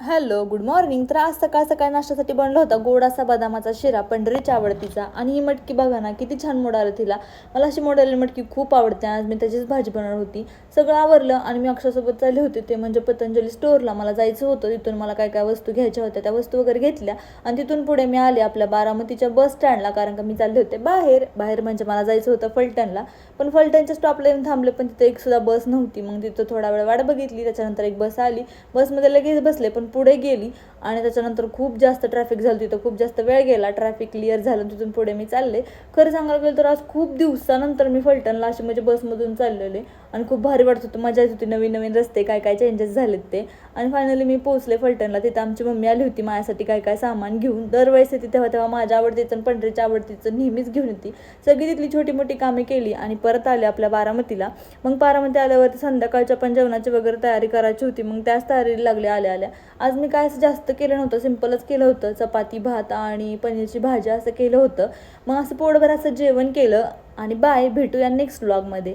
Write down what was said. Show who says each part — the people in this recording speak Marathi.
Speaker 1: Hello, good morning. तर आज सकाळ सकाळ नाश्त्यासाठी बनला होता गोड असा बदामाचा शिरा, पंढरीच्या आवडतीचा. आणि ही मटकी बघा ना, किती छान मोड आलं तिला. मला अशी मोड आलेली मटकी खूप आवडते. आज मी त्याचीच भाजी बनवणार होती. सगळं आवरलं आणि मी अक्षरासोबत चालले होते ते म्हणजे पतंजली स्टोअरला. मला जायचं होतं, तिथून मला काय काय वस्तू घ्यायच्या होत्या, त्या वस्तू वगैरे घेतल्या. आणि तिथून पुढे मी आले आपल्या बारामतीच्या बस स्टँडला, कारण का मी चालले होते बाहेर बाहेर म्हणजे मला जायचं होतं फलटणला. पण फलटणच्या स्टॉपला येऊन थांबले, पण तिथे एक सुद्धा बस नव्हती. मग तिथं थोडा वेळ वाट बघितली, त्याच्यानंतर एक बस आली. बसमध्ये लगेच बसले, पण पुढे गेली आणि त्याच्यानंतर खूप जास्त ट्रॅफिक झालं. तिथं खूप जास्त वेळ गेला, ट्रॅफिक क्लिअर झालं. तिथून पुढे मी चालले. खरं सांगायला गेलं तर आज खूप दिवसानंतर मी फलटणला अशी म्हणजे बसमधून चाललेले आणि खूप भारी वाटत होतं, मजा येत होती. नवीन नवीन रस्ते, काय काय चेंजेस झालेत ते. आणि फायनली मी पोहोचले फलटणला. तिथं आमची मम्मी आली होती माझ्यासाठी काय काय सामान घेऊन. दरवेळेस येते तेव्हा तेव्हा माझ्या आवडतीचं आणि पंढरीच्या आवडतीचं नेहमीच घेऊन येते. सगळी तिथली छोटी मोठी कामे केली आणि परत आले आपल्या बारामतीला. मग बारामती आल्यावरती संध्याकाळच्या पण जेवणाची वगैरे तयारी करायची होती. मग त्याच तयारीला लागले आल्या आल्या. आज मी काय असं जास्त केलं नव्हतं, सिंपलच केलं होतं. चपाती, भात आणि पनीरची भाजी असं केलं होतं. मग असं पोटभर असं जेवण केलं. आणि बाय, भेटूया नेक्स्ट व्लॉगमध्ये.